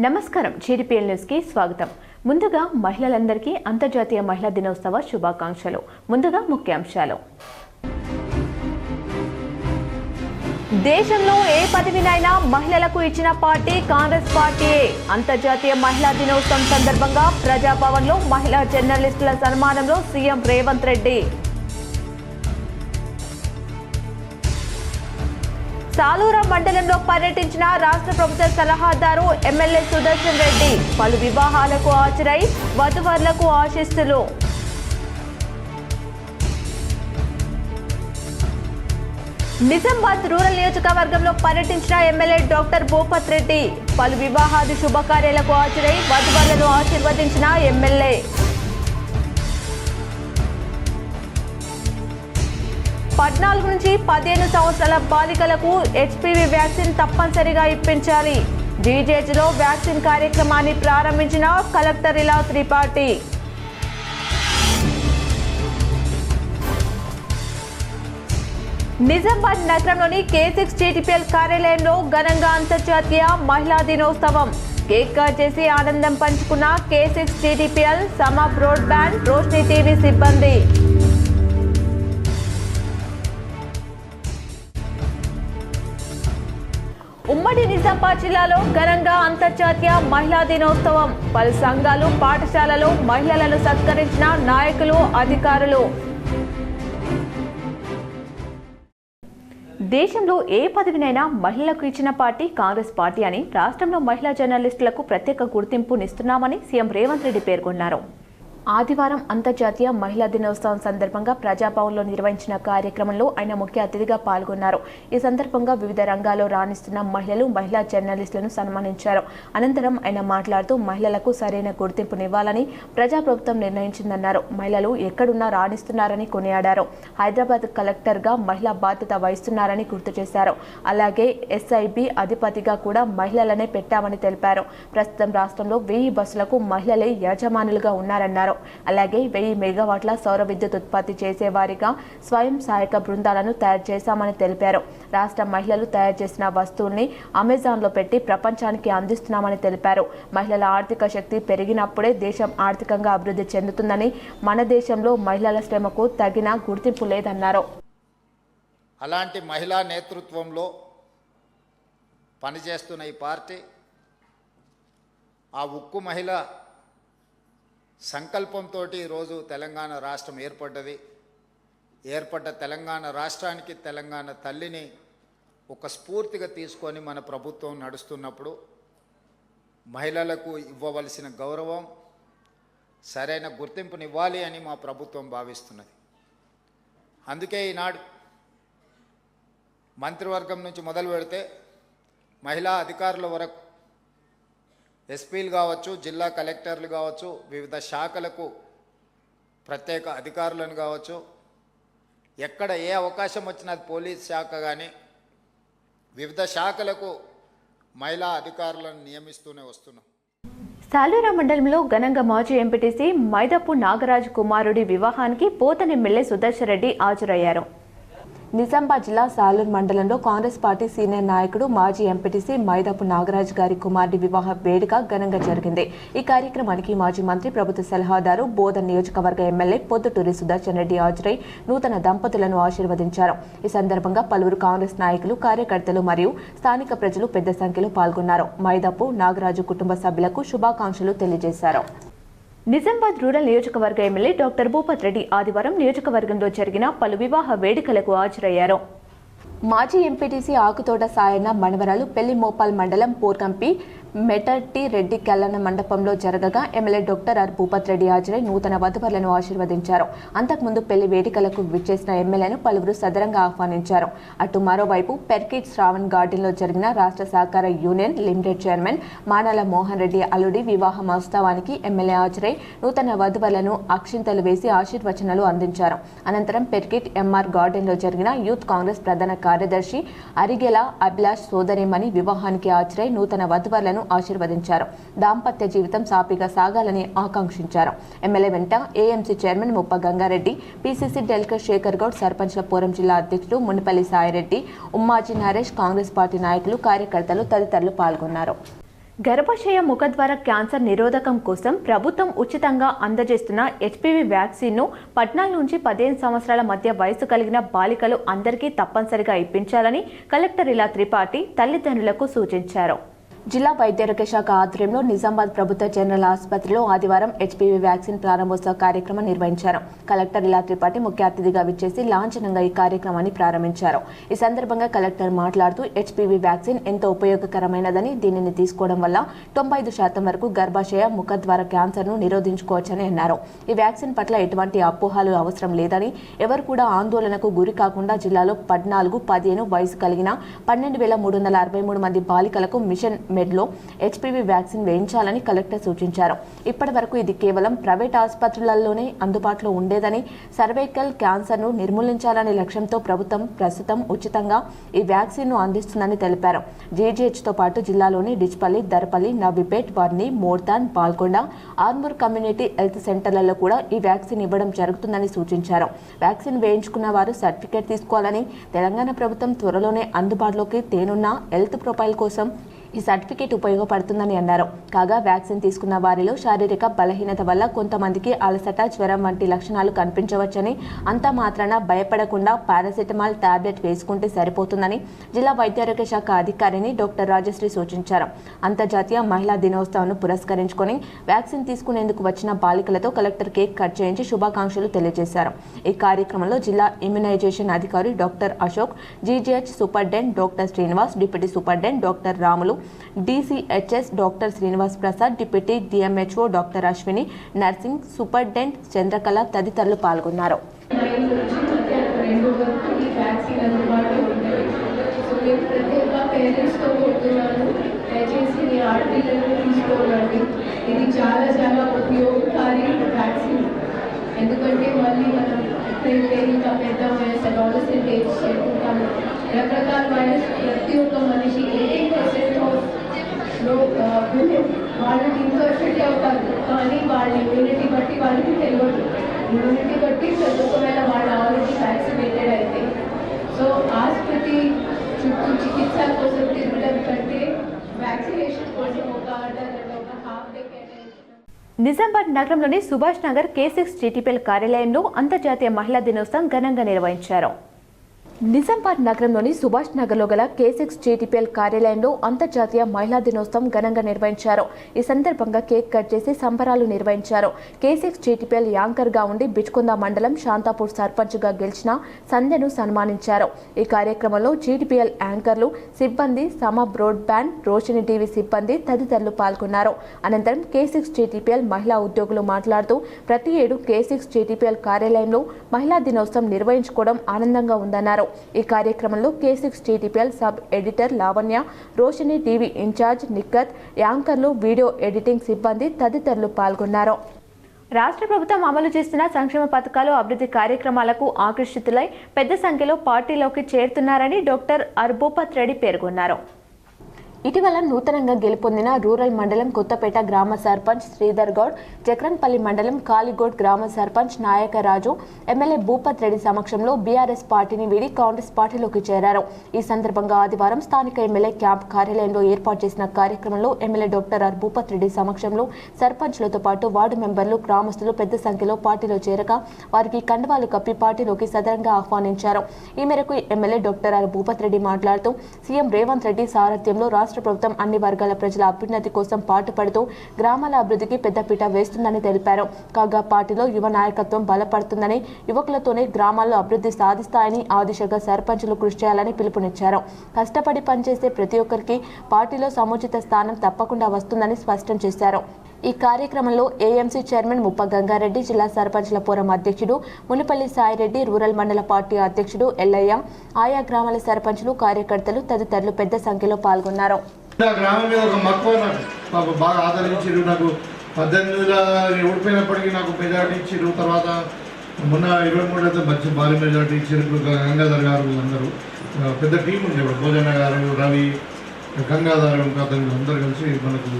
నమస్కారం జీడిపిఎల్ న్యూస్ కి స్వాగతం. ముందుగా మహిళలందరికీ అంతర్జాతీయ మహిళా దినోత్సవ శుభాకాంక్షలు. ముందుగా ముఖ్యాంశాలు. దేశంలో ఏ పదవినైనా మహిళలకు ఇచ్చిన పార్టీ కాంగ్రెస్ పార్టీయే. అంతర్జాతీయ మహిళా దినోత్సవం సందర్భంగా ప్రజాభవన్లో మహిళా జర్నలిస్టుల సన్మానంలో సీఎం రేవంత్ రెడ్డి. సాలూరా మండలంలో పర్యటించిన రాష్ట్ర ప్రభుత్వ సలహాదారు ఎమ్మెల్యే సుదర్శన్ రెడ్డి. పలు వివాహాలకు హాజరై వధువరులకు ఆశీస్సులు. నిజామాబాద్ రూరల్ నియోజకవర్గంలో పర్యటించిన ఎమ్మెల్యే డాక్టర్ భూపత్ రెడ్డి. పలు వివాహాది శుభకార్యాలకు హాజరై వధువరులను ఆశీర్వదించిన ఎమ్మెల్యే. 14 నుంచి 15 సంవత్సరాల బాలికలకు హెచ్పివి వ్యాక్సిన్ తప్పనిసరిగా ఇప్పించాలి. జీజేజీలో వ్యాక్సిన్ కార్యక్రమాన్ని ప్రారంభించిన కలెక్టర్ ఇలా త్రిపాఠి. నిజామాబాద్ నగరంలోని K6 జీటీపీఎల్ కార్యాలయంలో ఘనంగా అంతర్జాతీయ మహిళా దినోత్సవం. కేక్ కట్ చేసి ఆనందం పంచుకున్న K6 జీటీపీఎల్, సమా బ్రాడ్బ్యాండ్, రోష్ని టీవీ సిబ్బంది. ఉమ్మడి నిజామాబాద్ జిల్లాలో ఘనంగా అంతర్జాతీయ మహిళా దినోత్సవం. పలు సంఘాలు, పాఠశాలలు మహిళలను సత్కరించిన నాయకులు, అధికారులు. దేశంలో ఏ పదవినైనా మహిళలకు ఇచ్చిన పార్టీ కాంగ్రెస్ పార్టీ అని రాష్ట్రంలో మహిళా జర్నలిస్టులకు ప్రత్యేక గుర్తింపునిస్తున్నామని సీఎం రేవంత్ రెడ్డి పేర్కొన్నారు. ఆదివారం అంతర్జాతీయ మహిళా దినోత్సవం సందర్భంగా ప్రజాభవన్లో నిర్వహించిన కార్యక్రమంలో ఆయన ముఖ్య అతిథిగా పాల్గొన్నారు. ఈ సందర్భంగా వివిధ రంగాల్లో రాణిస్తున్న మహిళలు, మహిళా జర్నలిస్టులను సన్మానించారు. అనంతరం ఆయన మాట్లాడుతూ మహిళలకు సరైన గుర్తింపునివ్వాలని ప్రజాప్రభుత్వం నిర్ణయించిందన్నారు. మహిళలు ఎక్కడున్నా రాణిస్తున్నారని కొనియాడారు. హైదరాబాద్ కలెక్టర్గా మహిళా బాధ్యత వహిస్తున్నారని గుర్తు చేశారు. అలాగే ఎస్ఐబి అధిపతిగా కూడా మహిళలనే పెట్టామని తెలిపారు. ప్రస్తుతం రాష్ట్రంలో 1000 బస్సులకు మహిళలే యజమానులుగా ఉన్నారన్నారు. అలాగే 1000 మెగావాట్ల సౌర విద్యుత్ ఉత్పత్తి చేసేవారిగా స్వయం సహాయక బృందాలను తయారు చేశామని తెలిపారు. రాష్ట్ర మహిళలు తయారు చేసిన వస్తువుల్ని అమెజాన్లో పెట్టి ప్రపంచానికి అందిస్తున్నామని తెలిపారు. మహిళల ఆర్థిక శక్తి పెరిగినప్పుడే దేశం ఆర్థికంగా అభివృద్ధి చెందుతుందని, మన దేశంలో మహిళల శ్రమకు తగిన గుర్తింపు లేదన్నారు. అలాంటి మహిళా నేతృత్వంలో పనిచేస్తున్న ఈ పార్టీ ఆ ఉక్కు మహిళ సంకల్పంతో ఈరోజు తెలంగాణ రాష్ట్రం ఏర్పడ్డ తెలంగాణ రాష్ట్రానికి తెలంగాణ తల్లిని ఒక స్ఫూర్తిగా తీసుకొని మన ప్రభుత్వం నడుస్తున్నప్పుడు మహిళలకు ఇవ్వవలసిన గౌరవం, సరైన గుర్తింపునివ్వాలి అని మా ప్రభుత్వం భావిస్తున్నది. అందుకే ఈనాడు మంత్రివర్గం నుంచి మొదలు పెడితే మహిళా అధికారుల వరకు, ఎస్పీలు కావచ్చు, జిల్లా కలెక్టర్లు కావచ్చు, వివిధ శాఖలకు ప్రత్యేక అధికారులను కావచ్చు, ఎక్కడ ఏ అవకాశం వచ్చినా పోలీస్ శాఖ కానీ వివిధ శాఖలకు మహిళా అధికారులను నియమిస్తూనే వస్తున్నాం. సాలూరా మండలంలో ఘనంగా మాజీ ఎంపీటీసీ మైదపు నాగరాజు కుమారుడి వివాహానికి పోతన ఎమ్మెల్యే సుదర్శన్ రెడ్డి హాజరయ్యారు. నిజామాబాద్ జిల్లా సాలూరు మండలంలో కాంగ్రెస్ పార్టీ సీనియర్ నాయకుడు మాజీ ఎంపీటీసీ మైదపు నాగరాజు గారి కుమారుడి వివాహ వేడుక ఘనంగా జరిగింది. ఈ కార్యక్రమానికి మాజీ మంత్రి, ప్రభుత్వ సలహాదారు, బోధన్ నియోజకవర్గ ఎమ్మెల్యే పొద్దుటూరి సుదర్శన్ రెడ్డి హాజరై నూతన దంపతులను ఆశీర్వదించారు. ఈ సందర్భంగా పలువురు కాంగ్రెస్ నాయకులు, కార్యకర్తలు మరియు స్థానిక ప్రజలు పెద్ద సంఖ్యలో పాల్గొన్నారు. మైదపు నాగరాజు కుటుంబ సభ్యులకు శుభాకాంక్షలు తెలియజేశారు. నిజామాబాద్ రూరల్ నియోజకవర్గ ఎమ్మెల్యే డాక్టర్ భూపత్ రెడ్డి ఆదివారం నియోజకవర్గంలో జరిగిన పలు వివాహ వేడుకలకు హాజరయ్యారు. మాజీ ఎంపీటీసీ ఆకుతోట సాయన్న మనవరాలు పెళ్లి మోపాల్ మండలం పోర్కంపి మెటర్టీ రెడ్డి కళ్యాణ మండపంలో జరగగా MLA doctor R Bhupath Reddy హాజరై నూతన వధువరులను ఆశీర్వదించారు. అంతకుముందు పెళ్లి వేడుకలకు విచ్చేసిన ఎమ్మెల్యేను పలువురు సదరంగా ఆహ్వానించారు. అటు మరోవైపు పెర్కిట్ శ్రావణ్ గార్డెన్లో జరిగిన రాష్ట్ర సహకార union limited chairman Manala Mohan Reddy అల్లుడి వివాహ మహోత్సవానికి ఎమ్మెల్యే హాజరై నూతన వధువరులను అక్షింతలు వేసి ఆశీర్వచనాలు అందించారు. అనంతరం పెర్కిట్ ఎంఆర్ గార్డెన్లో జరిగిన యూత్ కాంగ్రెస్ ప్రధాన కార్యదర్శి అరిగెల అభిలాష్ సోదరిమణి వివాహానికి హాజరై నూతన వధువరులను ఆశీర్వదించారు. దాంపత్య జీవితం సాఫీగా సాగాలని ఆకాంక్షించారు. ఎమ్మెల్యే వెంట ఏఎంసీ చైర్మన్ ముప్ప గంగారెడ్డి, పీసీసీ డెల్కర్ శేఖర్ గౌడ్, సర్పంచ్ల పోరం జిల్లా అధ్యక్షుడు మునిపల్లి సాయిరెడ్డి, ఉమ్మాజీ నరేష్, కాంగ్రెస్ పార్టీ నాయకులు, కార్యకర్తలు తదితరులు పాల్గొన్నారు. గర్భాశయ ముఖద్వార క్యాన్సర్ నిరోధకం కోసం ప్రభుత్వం ఉచితంగా అందజేస్తున్న హెచ్పివి వ్యాక్సిన్ను 14 నుంచి 15 సంవత్సరాల మధ్య వయసు కలిగిన బాలికలు అందరికీ తప్పనిసరిగా ఇప్పించాలని కలెక్టర్ ఇలా త్రిపాఠి తల్లిదండ్రులకు సూచించారు. జిల్లా వైద్యారోగ్య శాఖ ఆధ్వర్యంలో నిజామాబాద్ ప్రభుత్వ జనరల్ ఆసుపత్రిలో ఆదివారం హెచ్పివి వ్యాక్సిన్ ప్రారంభోత్సవ కార్యక్రమం నిర్వహించారు. కలెక్టర్ ఇలా త్రిపాఠి ముఖ్య అతిథిగా విచ్చేసి లాంఛనంగా ఈ కార్యక్రమాన్ని ప్రారంభించారు. ఈ సందర్భంగా కలెక్టర్ మాట్లాడుతూ హెచ్పివి వ్యాక్సిన్ ఎంతో ఉపయోగకరమైనదని, దీనిని తీసుకోవడం వల్ల 95% వరకు గర్భాశయ ముఖద్వార క్యాన్సర్ను నిరోధించుకోవచ్చని అన్నారు. ఈ వ్యాక్సిన్ పట్ల ఎటువంటి అపోహలు అవసరం లేదని, ఎవరు కూడా ఆందోళనకు గురి కాకుండా జిల్లాలో 14-15 వయసు కలిగిన 12,363 మంది బాలికలకు మిషన్ మెడ్లో హెచ్పివి వ్యాక్సిన్ వేయించాలని కలెక్టర్ సూచించారు. ఇప్పటి వరకు ఇది కేవలం ప్రైవేట్ ఆసుపత్రులలోనే అందుబాటులో ఉండేదని, సర్వైకల్ క్యాన్సర్ను నిర్మూలించాలనే లక్ష్యంతో ప్రభుత్వం ప్రస్తుతం ఉచితంగా ఈ వ్యాక్సిన్ను అందిస్తుందని తెలిపారు. జీజీహెచ్తో పాటు జిల్లాలోని డిచ్పల్లి, దర్పల్లి, నవ్విపేట్, వర్ని, మోర్తాన్, పాల్కొండ, ఆర్మూర్ కమ్యూనిటీ హెల్త్ సెంటర్లలో కూడా ఈ వ్యాక్సిన్ ఇవ్వడం జరుగుతుందని సూచించారు. వ్యాక్సిన్ వేయించుకున్న వారు సర్టిఫికేట్ తీసుకోవాలని, తెలంగాణ ప్రభుత్వం త్వరలోనే అందుబాటులోకి తేనున్న హెల్త్ ప్రొఫైల్ కోసం ఈ సర్టిఫికేట్ ఉపయోగపడుతుందని అన్నారు. కాగా వ్యాక్సిన్ తీసుకున్న వారిలో శారీరక బలహీనత వల్ల కొంతమందికి అలసట, జ్వరం వంటి లక్షణాలు కనిపించవచ్చని, అంతా మాత్రాన భయపడకుండా పారాసెటమాల్ టాబ్లెట్ వేసుకుంటే సరిపోతుందని జిల్లా వైద్యారోగ్య శాఖ అధికారిని డాక్టర్ రాజశ్రీ సూచించారు. అంతర్జాతీయ మహిళా దినోత్సవాన్ని పురస్కరించుకొని వ్యాక్సిన్ తీసుకునేందుకు వచ్చిన బాలికలతో కలెక్టర్ కేక్ కట్ చేయించి శుభాకాంక్షలు తెలియజేశారు. ఈ కార్యక్రమంలో జిల్లా ఇమ్యునైజేషన్ అధికారి doctor Ashok, GGH superintendent doctor Srinivas, deputy superintendent doctor Ramulu, DCHS doctor Srinivas Prasad, deputy DMHO doctor Ashwini, nursing superintendent Chandrakala తదితరులు పాల్గొన్నారు. ఇది చాలా చాలా ఉపయోగకారి వ్యాక్సిన్. ఎందుకంటే మళ్ళీ మనం ఇంకా పెద్ద వయసు అడాలసెంట్ ఏజ్ చేరుకుంటాము. రకరకాల వైరస్ ప్రతి ఒక్క మనిషి 80% వాళ్ళకి ఇంకా ఎఫెక్ట్ అవుతారు. కానీ వాళ్ళ ఇమ్యూనిటీ బట్టి వాళ్ళకి తెలియదు. ఇమ్యూనిటీ బట్టి ఒకవేళ వాళ్ళు ఆల్రెడీ వ్యాక్సినేటెడ్ అయితే, సో ఆసుపత్రి చుట్టూ చికిత్స కోసం తిరగడం కంటే వ్యాక్సినేషన్ కోసం ఒక హాఫ్ డే నిజామాబాద్ నగరంలోని సుభాష్ నగర్ K6 GTPL కార్యాలయంలో అంతర్జాతీయ మహిళా దినోత్సవం ఘనంగా నిర్వహించారు. నిజామాబాద్ నగరంలోని సుభాష్ నగర్లో గల K6 GTPL కార్యాలయంలో అంతర్జాతీయ మహిళా దినోత్సవం ఘనంగా నిర్వహించారు. ఈ సందర్భంగా కేక్ కట్ చేసి సంబరాలు నిర్వహించారు. K6 GTPL యాంకర్ గా ఉండి బిచ్కొంద మండలం శాంతాపూర్ సర్పంచ్ గా గెలిచిన సంధ్యను సన్మానించారు. ఈ కార్యక్రమంలో GTPL యాంకర్లు, సిబ్బంది, సమ బ్రాడ్ బ్యాండ్, రోషిని టీవీ సిబ్బంది తదితరులు పాల్గొన్నారు. అనంతరం K6 GTPL మహిళా ఉద్యోగులు మాట్లాడుతూ ప్రతి ఏడు K6 GTPL కార్యాలయంలో మహిళా దినోత్సవం నిర్వహించుకోవడం ఆనందంగా ఉందన్నారు. ఈ కార్యక్రమంలో K6 GTPL sub editor Lavanya, Roshini TV in charge Nikhat, యాంకర్లు, వీడియో ఎడిటింగ్ సిబ్బంది తదితరులు పాల్గొన్నారు. రాష్ట్ర ప్రభుత్వం అమలు చేస్తున్న సంక్షేమ పథకాలు, అభివృద్ధి కార్యక్రమాలకు ఆకర్షితులై పెద్ద సంఖ్యలో పార్టీలోకి చేరుతున్నారని డాక్టర్ భూపత్ రెడ్డి పేర్కొన్నారు. ఇటీవల నూతనంగా గెలుపొందిన రూరల్ మండలం కొత్తపేట గ్రామ సర్పంచ్ శ్రీధర్ గౌడ్, చక్రన్పల్లి మండలం కాలిగోడ్ గ్రామ సర్పంచ్ నాయకరాజు ఎమ్మెల్యే భూపత్ రెడ్డి సమక్షంలో బీఆర్ఎస్ పార్టీని వీడి కాంగ్రెస్ పార్టీలోకి చేరారు. ఈ సందర్భంగా ఆదివారం స్థానిక ఎమ్మెల్యే క్యాంప్ కార్యాలయంలో ఏర్పాటు చేసిన కార్యక్రమంలో ఎమ్మెల్యే డాక్టర్ భూపత్ రెడ్డి సమక్షంలో సర్పంచ్లతో పాటు వార్డు మెంబర్లు, గ్రామస్తులు పెద్ద సంఖ్యలో పార్టీలో చేరక వారికి కండువాలు కప్పి పార్టీలోకి సదరంగా ఆహ్వానించారు. ఈ మేరకు ఎమ్మెల్యే డాక్టర్ భూపత్ రెడ్డి మాట్లాడుతూ సీఎం రేవంత్ రెడ్డి సారథ్యంలో రాష్ట్ర ప్రభుత్వం అన్ని వర్గాల ప్రజల అభ్యున్నతి కోసం పాటుపడుతూ గ్రామాల అభివృద్ధికి పెద్దపీట వేస్తుందని తెలిపారు. కాగా పార్టీలో యువ నాయకత్వం బలపడుతుందని, యువకులతోనే గ్రామాల్లో అభివృద్ధి సాధిస్తాయని, ఆ దిశగా సర్పంచులు కృషి చేయాలని పిలుపునిచ్చారు. కష్టపడి పనిచేసే ప్రతి ఒక్కరికి పార్టీలో సముచిత స్థానం తప్పకుండా వస్తుందని స్పష్టం చేశారు. ఈ కార్యక్రమంలో ఏఎంసీ చైర్మన్ ముప్ప గంగారెడ్డి, జిల్లా సర్పంచ్ల ఫోరం అధ్యక్షుడు మునిపల్లి సాయిరెడ్డి, రూరల్ మండల పార్టీ అధ్యక్షుడు ఎల్లయ్య, ఆయా గ్రామాల సర్పంచులు, కార్యకర్తలు తదితరులు పెద్ద సంఖ్యలో పాల్గొన్నారు. గ్రామం మీద ఒక మక్కువ నాకు బాగా ఆదరించారు. నాకు 18 ఓడిపోయినప్పటికీ నాకు మెజార్టీ ఇచ్చారు. తర్వాత మొన్న 23 అయితే మంచి భారీ మెజార్టీ ఇచ్చారు. గంగాధర్ గారు అందరూ పెద్ద టీం ఉండేవాడు. భోజన గారు, రవి, గంగాధర్, ఇంకా అందరూ కలిసి మనకు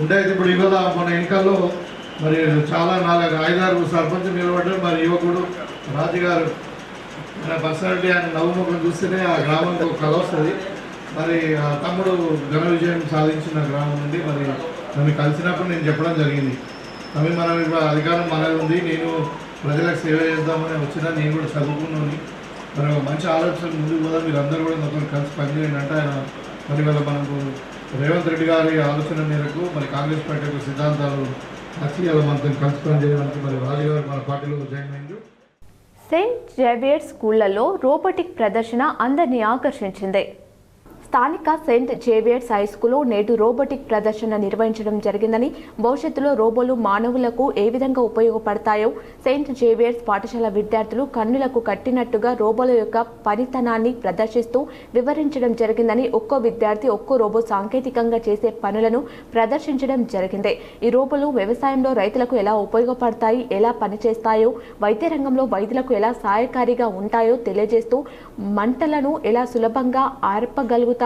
ఉండేది. ఇప్పుడు ఇవాళ మన ఎన్నికల్లో మరి చాలా 4-5 సర్పంచ్ నిలబడ్డారు. మరి యువకుడు రాజుగారు మన పర్సనాలిటీ ఆయన నవ్వుముఖం చూస్తేనే ఆ గ్రామానికి ఒక కళ వస్తుంది. మరి ఆ తమ్ముడు ఘన విజయం సాధించిన గ్రామం నుండి మరి నన్ను కలిసినప్పుడు నేను చెప్పడం జరిగింది. తమ్మి మనం ఇప్పుడు అధికారం మనది ఉంది, నేను ప్రజలకు సేవ చేద్దామని వచ్చినా, నేను కూడా చదువుకున్నాను, మరి మంచి ఆలోచన ముందుకు పోదా, మీరు అందరూ కూడా నాతో కలిసి పనిచేయండి అంటే ఆయన మరి వాళ్ళ మనకు రేవంత్ రెడ్డి గారి ఆలోచన మేరకు మరి కాంగ్రెస్ పార్టీ యొక్క సిద్ధాంతాలు నచ్చి అలా మనతో కలిసి పనిచేయడానికి మరి రాజు గారు మన పార్టీలో జాయిన్ అయ్యారు. సెయింట్ జేవియర్స్ స్కూళ్లలో రోబోటిక్ ప్రదర్శన అందరినీ ఆకర్షించింది. స్థానిక సెయింట్ జేవియర్స్ హై స్కూల్లో నేడు రోబోటిక్ ప్రదర్శన నిర్వహించడం జరిగిందని, భవిష్యత్తులో రోబోలు మానవులకు ఏ విధంగా ఉపయోగపడతాయో సెయింట్ జేవియర్స్ పాఠశాల విద్యార్థులు కన్నులకు కట్టినట్టుగా రోబోల యొక్క పనితనాన్ని ప్రదర్శిస్తూ వివరించడం జరిగిందని, ఒక్కో విద్యార్థి ఒక్కో రోబో సాంకేతికంగా చేసే పనులను ప్రదర్శించడం జరిగింది. ఈ రోబోలు వ్యవసాయంలో రైతులకు ఎలా ఉపయోగపడతాయి, ఎలా పనిచేస్తాయో, వైద్య రంగంలో వైద్యులకు ఎలా సహాయకారిగా ఉంటాయో తెలియజేస్తూ, మంటలను ఎలా సులభంగా ఆర్పగలుగుతాయో,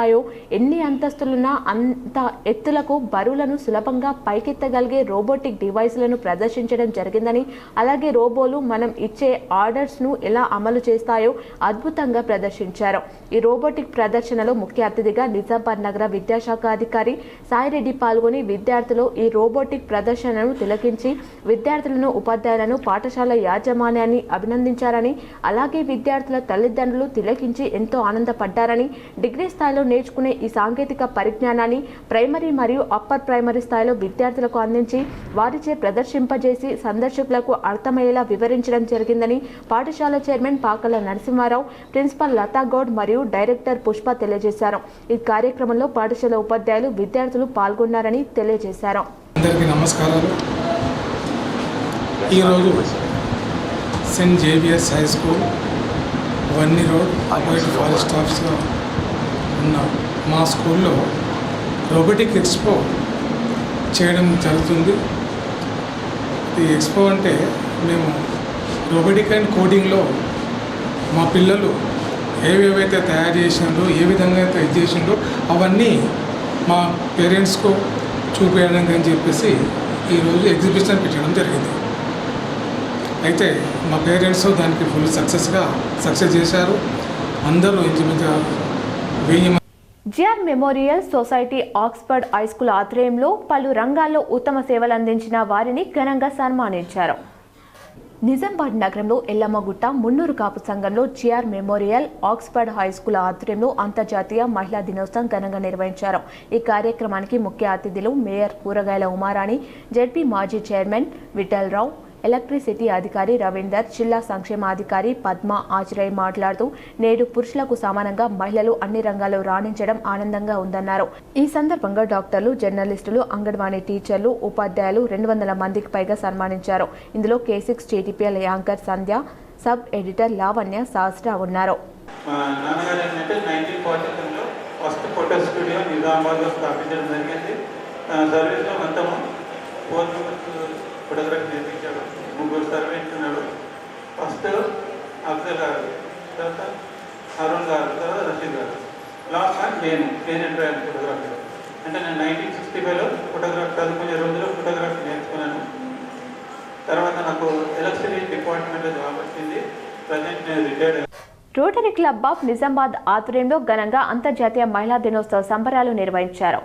ఎన్ని అంతస్తులున్నా అంత ఎత్తులకు బరువులను సులభంగా పైకెత్తగలిగే రోబోటిక్ డివైస్లను ప్రదర్శించడం జరిగిందని, అలాగే రోబోలు మనం ఇచ్చే ఆర్డర్స్ను ఎలా అమలు చేస్తాయో అద్భుతంగా ప్రదర్శించారు. ఈ రోబోటిక్ ప్రదర్శనలో ముఖ్య అతిథిగా నిజామాబాద్ నగర విద్యాశాఖ అధికారి సాయిరెడ్డి పాల్గొని విద్యార్థులు ఈ రోబోటిక్ ప్రదర్శనను తిలకించి విద్యార్థులను, ఉపాధ్యాయులను, పాఠశాల యాజమాన్యాన్ని అభినందించారని, అలాగే విద్యార్థుల తల్లిదండ్రులు తిలకించి ఎంతో ఆనందపడ్డారని, డిగ్రీ స్థాయిలో నేర్చుకునే ఈ సాంకేతిక పరిజ్ఞానాన్ని ప్రైమరీ మరియు అప్పర్ ప్రైమరీ స్థాయిలో విద్యార్థులకు అందించి వారిచే ప్రదర్శింపజేసి సందర్శకులకు అర్థమయ్యేలా వివరించడం జరిగిందని పాఠశాల చైర్మన్ పాకల నరసింహారావు, ప్రిన్సిపల్ లతాగౌడ్ మరియు డైరెక్టర్ పుష్ప తెలియజేశారు. ఈ కార్యక్రమంలో పాఠశాల ఉపాధ్యాయులు, విద్యార్థులు పాల్గొన్నారని తెలియజేశారు. అందరికీ నమస్కారాలు. ఈరోజు సెయింట్ జేవియర్స్ హై స్కూల్ వన్నీ రోడ్ అపోజిట్ ఫారెస్ట్ ఆఫీస్లో ఉన్న మా స్కూల్లో రోబోటిక్ ఎక్స్పో చేయడం జరుగుతుంది. ఈ ఎక్స్పో అంటే మేము రోబోటిక్ అండ్ కోడింగ్లో మా పిల్లలు ఏవేవైతే తయారు చేసిండ్రో, ఏ విధంగా అయితే ఇది చేసిండ్రో అవన్నీ మా పేరెంట్స్కు చూపించడానికి అని చెప్పేసి ఈరోజు ఎగ్జిబిషన్ పెట్టడం జరిగింది. అయితే మా పేరెంట్స్ దానికి ఫుల్ సక్సెస్ చేశారు. అందరూ ఇంచుమించు 1000 GR memorial society Oxford high school ఆధ్వర్యంలో పలు రంగాల్లో ఉత్తమ సేవలు అందించిన వారిని ఘనంగా సన్మానించారు. నిజామాబాద్ నగరంలో ఎల్లమ్మగుట్ట మున్నూరు కాపు సంఘంలో GR memorial Oxford high school ఆధ్వర్యంలో అంతర్జాతీయ మహిళా దినోత్సవం ఘనంగా నిర్వహించారు. ఈ కార్యక్రమానికి ముఖ్య అతిథులు మేయర్ కూరగాయల ఉమారాణి, జెడ్పీ మాజీ చైర్మన్ విఠలరావు, ఎలక్ట్రిసిటీ అధికారి రవీందర్, జిల్లా సంక్షేమాధికారి పద్మ హాజరై మాట్లాడుతూ నేడు పురుషులకు సమానంగా మహిళలు అన్ని రంగాల్లో రాణించడం ఆనందంగా ఉందన్నారు. ఈ సందర్భంగా డాక్టర్లు, జర్నలిస్టులు, అంగన్వాడీ టీచర్లు, ఉపాధ్యాయులు 200 మందికి పైగా సన్మానించారు. ఇందులో K6 JTPL యాంకర్ సంధ్య, సబ్ ఎడిటర్ లావణ్య, శాస్త్ర ఉన్నారు. ఫోటోగ్రఫీ నేర్పించాడు. 3 సర్వెంట్స్ ఉన్నాడు. ఫస్ట్ అఫ్జల్ గారు, తర్వాత అరుణ్ గారు, తర్వాత రషీద్ గారు, లాస్ట్ నేను ఎంటర్ అయ్యాను ఫోటోగ్రఫీ. అంటే నేను 1965లో ఫోటోగ్రఫీ చదువుకునే రోజుల్లో ఫోటోగ్రఫీ నేర్చుకున్నాను. తర్వాత నాకు ఎలక్ట్రిసిటీ డిపార్ట్మెంట్లో జాబ్ వచ్చింది. ప్రజెంట్ నేను రిటైర్డ్ అయ్యాను. రోటరీ క్లబ్ ఆఫ్ నిజామాబాద్ ఆధ్వర్యంలో ఘనంగా అంతర్జాతీయ మహిళా దినోత్సవ సంబరాలు నిర్వహించారు.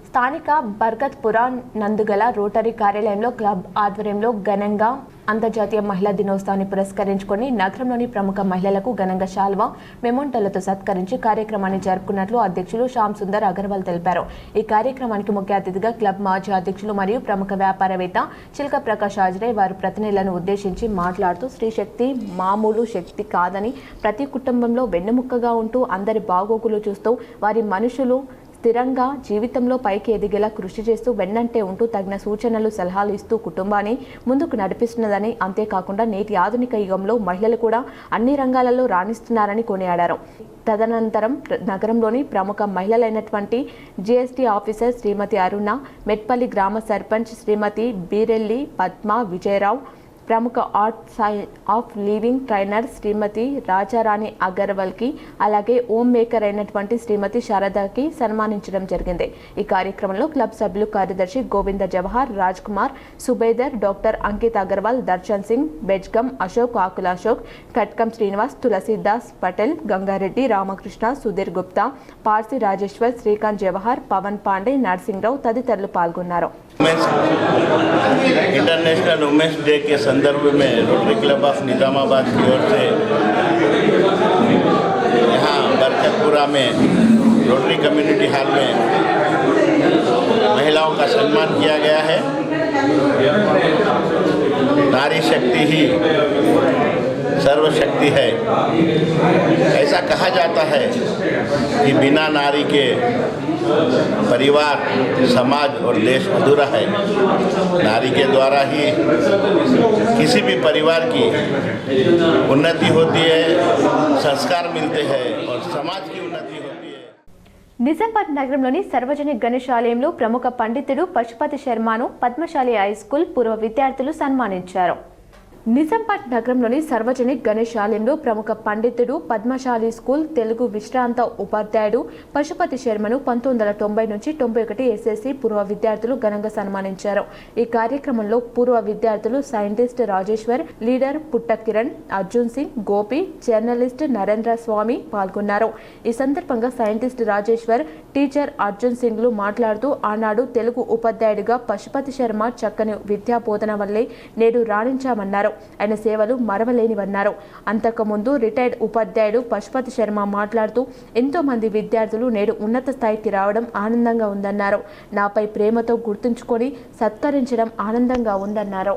స్థానిక బర్గత్పుర నందుగల రోటరీ కార్యాలయంలో క్లబ్ ఆధ్వర్యంలో ఘనంగా అంతర్జాతీయ మహిళా దినోత్సవాన్ని పురస్కరించుకొని నగరంలోని ప్రముఖ మహిళలకు ఘనంగా శాల్వా, మెమోంటోలతో సత్కరించి కార్యక్రమాన్ని జరుపుకున్నట్లు అధ్యక్షులు శ్యామ్ సుందర్ అగర్వాల్ తెలిపారు. ఈ కార్యక్రమానికి ముఖ్య అతిథిగా క్లబ్ మాజీ అధ్యక్షులు మరియు ప్రముఖ వ్యాపారవేత్త చిల్క ప్రకాష్ హాజరై వారు ప్రతినిధులను ఉద్దేశించి మాట్లాడుతూ స్త్రీ శక్తి మామూలు శక్తి కాదని, ప్రతి కుటుంబంలో వెన్నెముక్కగా ఉంటూ అందరి బాగోగులు చూస్తూ వారి మనుషులు స్థిరంగా జీవితంలో పైకి ఎదిగేలా కృషి చేస్తూ వెన్నంటే ఉంటూ తగిన సూచనలు, సలహాలు ఇస్తూ కుటుంబాన్ని ముందుకు నడిపిస్తున్నదని, అంతేకాకుండా నేటి ఆధునిక యుగంలో మహిళలు కూడా అన్ని రంగాలలో రాణిస్తున్నారని కొనియాడారు. తదనంతరం నగరంలోని ప్రముఖ మహిళలైనటువంటి GST ఆఫీసర్ శ్రీమతి అరుణ, మెట్పల్లి గ్రామ సర్పంచ్ శ్రీమతి బీరెల్లి పద్మ, విజయరావు, ప్రముఖ ఆర్ట్ ఆఫ్ లివింగ్ ట్రైనర్ శ్రీమతి రాజారాణి అగర్వాల్కి అలాగే హోమ్ మేకర్ అయినటువంటి శ్రీమతి శారదాకి సన్మానించడం జరిగింది. ఈ కార్యక్రమంలో క్లబ్ సభ్యులు కార్యదర్శి గోవింద జవహర్, రాజ్ కుమార్, సుబేదర్, డాక్టర్ అంకిత్ అగర్వాల్, దర్శన్ సింగ్, బెజ్గమ్ అశోక్, ఆకుల అశోక్, కట్కం శ్రీనివాస్, తులసీదాస్ పటేల్, గంగారెడ్డి, రామకృష్ణ, సుధీర్ గుప్తా, పార్సి రాజేశ్వర్, శ్రీకాంత్ జవహర్, పవన్ పాండే, నర్సింగ్రావు తదితరులు పాల్గొన్నారు. इंटरनेशनल वुमेंस डे के संदर्भ में रोटरी क्लब ऑफ निजामाबाद की ओर से यहाँ बरकतपुरा में रोटरी कम्युनिटी हॉल में महिलाओं का सम्मान किया गया है. नारी शक्ति ही सर्वशक्ति है. ऐसा कहा जाता है कि बिना नारी के परिवार, समाज और देश अधूरा है. नारी के द्वारा ही किसी भी परिवार की उन्नति होती है, संस्कार मिलते हैं और समाज की उन्नति होती है. నిజామాబాద్ నగరంలోని సార్వజనిక గణేశాలయంలో ప్రముఖ పండితుడు పశుపతి శర్మను పద్మశాలి హై స్కూల్ పూర్వ విద్యార్థులు సన్మానించారు. నిజామాబాద్ నగరంలోని సార్వజనిక గణేశాలయంలో ప్రముఖ పండితుడు పద్మశాలి స్కూల్ తెలుగు విశ్రాంత ఉపాధ్యాయుడు పశుపతి శర్మను 1990 నుంచి 91 ఎస్ఎస్సి పూర్వ విద్యార్థులు ఘనంగా సన్మానించారు. ఈ కార్యక్రమంలో పూర్వ విద్యార్థులు సైంటిస్ట్ రాజేశ్వర్, లీడర్ పుట్ట కిరణ్, అర్జున్ సింగ్, గోపి, జర్నలిస్ట్ నరేంద్ర స్వామి పాల్గొన్నారు. ఈ సందర్భంగా సైంటిస్ట్ రాజేశ్వర్, టీచర్ అర్జున్ సింగ్లు మాట్లాడుతూ ఆనాడు తెలుగు ఉపాధ్యాయుడిగా పశుపతి శర్మ చక్కని విద్యా బోధన వల్లే నేడు రాణించామన్నారు. ఆయన సేవలు మరవలేనివన్నారు. అంతకుముందు రిటైర్డ్ ఉపాధ్యాయుడు పశుపతి శర్మ మాట్లాడుతూ ఎంతో మంది విద్యార్థులు నేడు ఉన్నత స్థాయికి రావడం ఆనందంగా ఉందన్నారు. నాపై ప్రేమతో గుర్తుంచుకొని సత్కరించడం ఆనందంగా ఉందన్నారు.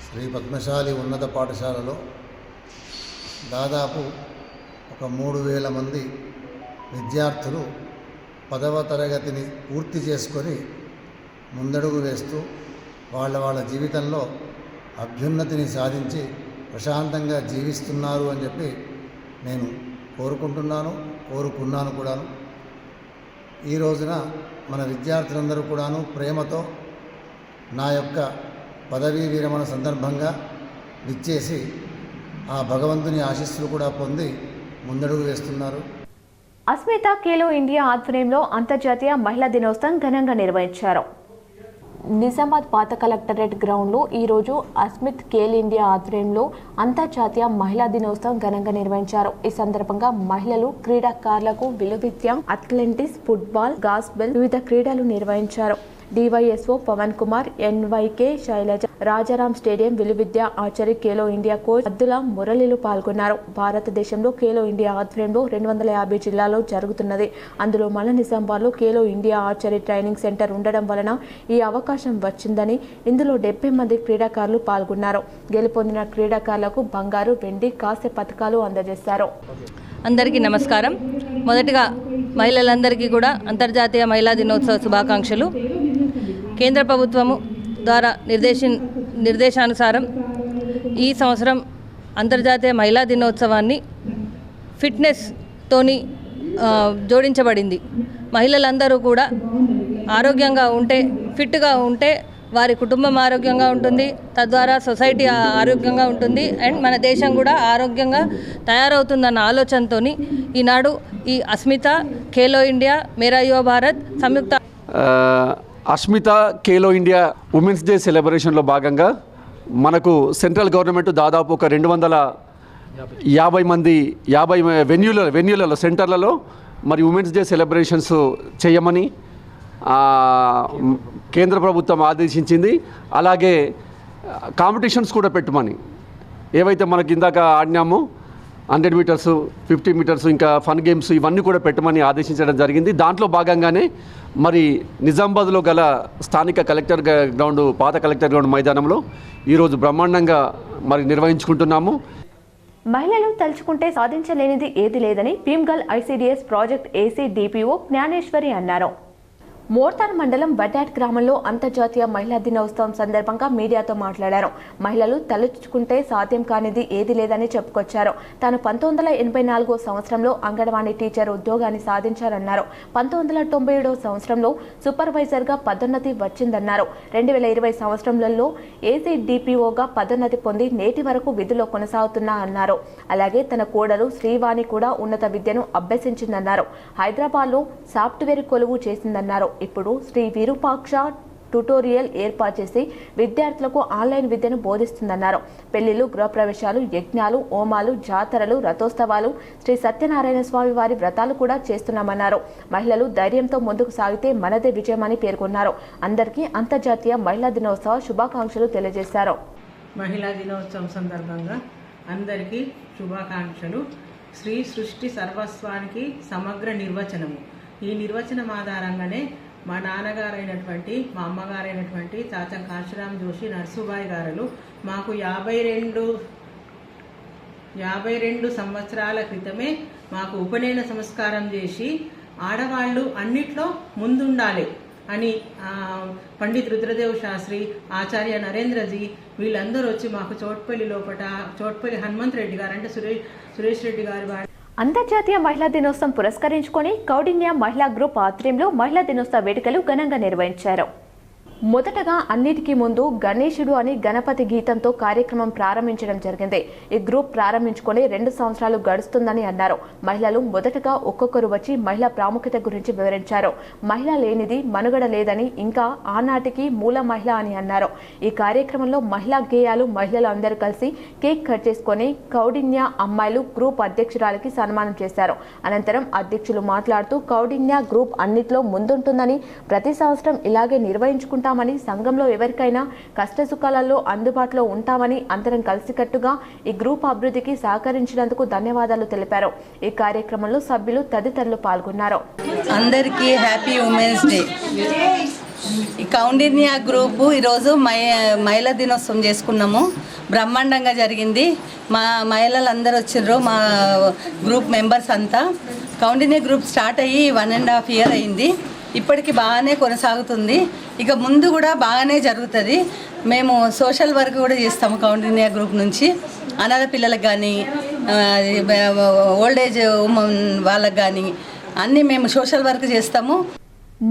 శ్రీ పద్మశాలి ఉన్నత పాఠశాలలో దాదాపు ఒక 3000 మంది విద్యార్థులు 10వ తరగతిని పూర్తి చేసుకొని ముందడుగు వేస్తూ వాళ్ళ జీవితంలో అభ్యున్నతిని సాధించి ప్రశాంతంగా జీవిస్తున్నారు అని చెప్పి నేను కోరుకున్నాను కూడాను. ఈ రోజున మన విద్యార్థులందరూ కూడాను ప్రేమతో నా యొక్క పదవీ విరమణ సందర్భంగా విచ్చేసి ఆ భగవంతుని ఆశీస్సులు కూడా పొంది ముందడుగు వేస్తున్నారు. అస్మిత ఖేలో ఇండియా ఆధ్వర్యంలో అంతర్జాతీయ మహిళా దినోత్సవం ఘనంగా నిర్వహించారు. నిజామాబాద్ పాత కలెక్టరేట్ గ్రౌండ్లో ఈరోజు అస్మిత్ ఖేల్ ఇండియా ఆధ్వర్యంలో అంతర్జాతీయ మహిళా దినోత్సవం ఘనంగా నిర్వహించారు. ఈ సందర్భంగా మహిళలు క్రీడాకారులకు విలువిద్య, అథ్లెటిక్స్, ఫుట్బాల్, గాస్బెల్ వివిధ క్రీడలు నిర్వహించారు. DYSO Pavan Kumar, NYK Sailaja, Rajaram stadium విలువిద్య archery Khelo India coach Abdullah మురళీలు పాల్గొన్నారు. భారతదేశంలో ఖేలో ఇండియా ఆధ్వర్యంలో 250 జిల్లాల్లో జరుగుతున్నది. అందులో మన నిజామాబాద్లో Khelo India archery training centre ఉండడం వలన ఈ అవకాశం వచ్చిందని, ఇందులో 70 మంది క్రీడాకారులు పాల్గొన్నారు. గెలుపొందిన క్రీడాకారులకు బంగారు, వెండి, కాంస్య పథకాలు అందజేశారు. అందరికీ నమస్కారం. మొదటగా మహిళలందరికీ కూడా అంతర్జాతీయ మహిళా దినోత్సవ శుభాకాంక్షలు. కేంద్ర ప్రభుత్వము ద్వారా నిర్దేశానుసారం ఈ సంవత్సరం అంతర్జాతీయ మహిళా దినోత్సవాన్ని ఫిట్నెస్తోని జోడించబడింది. మహిళలందరూ కూడా ఆరోగ్యంగా ఉంటే, ఫిట్గా ఉంటే వారి కుటుంబం ఆరోగ్యంగా ఉంటుంది, తద్వారా సొసైటీ ఆరోగ్యంగా ఉంటుంది అండ్ మన దేశం కూడా ఆరోగ్యంగా తయారవుతుందన్న ఆలోచనతో ఈనాడు ఈ అస్మిత ఖేలో ఇండియా మేరా యువ భారత్ సంయుక్త Asmita Khelo India women's day సెలబ్రేషన్లో భాగంగా మనకు సెంట్రల్ గవర్నమెంట్ దాదాపు ఒక 250 మంది 50 వెన్యూలలో సెంటర్లలో మరి ఉమెన్స్ డే సెలబ్రేషన్స్ చేయమని కేంద్ర ప్రభుత్వం ఆదేశించింది. అలాగే కాంపిటీషన్స్ కూడా పెట్టమని, ఏవైతే మనకి ఇందాక ఆడినామో 100 మీటర్స్, 50 మీటర్స్, ఇంకా ఫన్ గేమ్స్ ఇవన్నీ కూడా పెట్టమని ఆదేశించడం జరిగింది. దాంట్లో భాగంగానే మరి నిజామాబాద్లో గల స్థానిక కలెక్టర్ గ్రౌండ్, పాత కలెక్టర్ గ్రౌండ్ మైదానంలో ఈరోజు బ్రహ్మాండంగా మరి నిర్వహించుకుంటున్నాము. మహిళలు తలుచుకుంటే సాధించలేనిది ఏది లేదని Bheemgal ICDS project AC DPO Gnaneshwari అన్నారు. మోర్తాన్ మండలం బడ్డాట్ గ్రామంలో అంతర్జాతీయ మహిళా దినోత్సవం సందర్భంగా మీడియాతో మాట్లాడారు. మహిళలు తలుచుకుంటే సాధ్యం కానిది ఏది లేదని చెప్పుకొచ్చారు. తాను 1984 సంవత్సరంలో అంగన్వాడీ టీచర్ ఉద్యోగాన్ని సాధించారన్నారు. 1997 సంవత్సరంలో సూపర్వైజర్గా పదోన్నతి వచ్చిందన్నారు. 2020 సంవత్సరంలో ఏసీడీపీఓగా పదోన్నతి పొంది నేటి వరకు విధుల్లో కొనసాగుతున్నా అన్నారు. అలాగే తన కోడలు శ్రీవాణి కూడా ఉన్నత విద్యను అభ్యసించిందన్నారు. హైదరాబాద్లో సాఫ్ట్వేర్ కొలువు చేసిందన్నారు. ఇప్పుడు శ్రీ విరూపాక్ష ట్యుటోరియల్ ఏర్పాటు చేసి విద్యార్థులకు ఆన్లైన్ విద్యను బోధిస్తుందన్నారు. పెళ్లిళ్లు, గృహప్రవేశాలు, యజ్ఞాలు, హోమాలు, జాతరలు, రథోత్సవాలు, శ్రీ సత్యనారాయణ స్వామి వారి వ్రతాలు కూడా చేస్తున్నామన్నారు. మహిళలు ధైర్యంతో ముందుకు సాగితే మనదే విజయమని పేర్కొన్నారు. అందరికీ అంతర్జాతీయ మహిళా దినోత్సవ శుభాకాంక్షలు తెలియజేశారు. మహిళా దినోత్సవం సందర్భంగా అందరికీ శుభాకాంక్షలు. శ్రీ సృష్టి సర్వస్వానికి సమగ్ర నిర్వచనము. ఈ నిర్వచనం ఆధారంగానే మా నాన్నగారైనటువంటి మా అమ్మగారైనటువంటి తాత కాశీరామ్ జోషి నర్సుబాయి గారు మాకు 52 సంవత్సరాల క్రితమే మాకు ఉపనయన సంస్కారం చేసి ఆడవాళ్ళు అన్నిట్లో ముందుండాలి అని పండిత్ రుద్రదేవ్ శాస్త్రి, ఆచార్య నరేంద్రజీ వీళ్ళందరూ వచ్చి మాకు చోట్పల్లి హనుమంత్ రెడ్డి గారు అంటే సురేష్ రెడ్డి గారి అంతర్జాతీయ మహిళా దినోత్సవం పురస్కరించుకొని కౌడిన్య మహిళా గ్రూప్ ఆధ్వర్యంలో మహిళా దినోత్సవ వేడుకలు ఘనంగా నిర్వహించారు. మొదటగా అన్నిటికీ ముందు గణేశుడు అని గణపతి గీతంతో కార్యక్రమం ప్రారంభించడం జరిగింది. ఈ గ్రూప్ ప్రారంభించుకొని 2 సంవత్సరాలు గడుస్తుందని అన్నారు. మహిళలు మొదటగా ఒక్కొక్కరు వచ్చి మహిళా ప్రాముఖ్యత గురించి వివరించారు. మహిళ లేనిది మనుగడ లేదని, ఇంకా ఆనాటికి మూల మహిళ అని అన్నారు. ఈ కార్యక్రమంలో మహిళా గేయాలు మహిళలు అందరూ కలిసి కేక్ కట్ చేసుకొని కౌడిన్య అమ్మాయిలు గ్రూప్ అధ్యక్షురాలికి సన్మానం చేశారు. అనంతరం అధ్యక్షులు మాట్లాడుతూ కౌడిన్య గ్రూప్ అన్నిట్లో ముందుంటుందని, ప్రతి సంవత్సరం ఇలాగే నిర్వహించుకుంటాం, సంఘంలో ఎవరికైనా కష్టసుఖాలలో అందుబాటులో ఉంటామని, అందరం కలిసికట్టుగా ఈ గ్రూప్ అభివృద్ధికి సహకరించినందుకు ధన్యవాదాలు తెలిపారు. ఈ కార్యక్రమంలో సభ్యులు తదితరులు పాల్గొన్నారు. అందరికీ హ్యాపీ ఉమెన్స్ డే. ఈ కౌండిన్య గ్రూప్ ఈరోజు మహిళా దినోత్సవం చేసుకున్నాము. బ్రహ్మాండంగా జరిగింది. మా మహిళలందరూ వచ్చిర్రు, మా గ్రూప్ మెంబర్స్ అంతా. కౌండిన్య గ్రూప్ స్టార్ట్ అయ్యి 1.5 year అయింది. ఇప్పటికి బాగానే కొనసాగుతుంది. ఇక ముందు కూడా బాగానే జరుగుతుంది. మేము సోషల్ వర్క్ కూడా చేస్తాము కౌండిన్య గ్రూప్ నుంచి. అనాథ పిల్లలకు కానీ, ఓల్డ్ ఏజ్ ఉమెన్ వాళ్ళకు కానీ అన్నీ మేము సోషల్ వర్క్ చేస్తాము.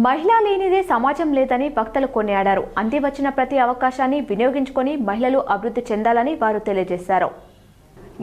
మహిళ లేనిదే సమాజం లేదని వక్తలు కొనియాడారు. అంది వచ్చిన ప్రతి అవకాశాన్ని వినియోగించుకొని మహిళలు అభివృద్ధి చెందాలని వారు తెలియజేశారు.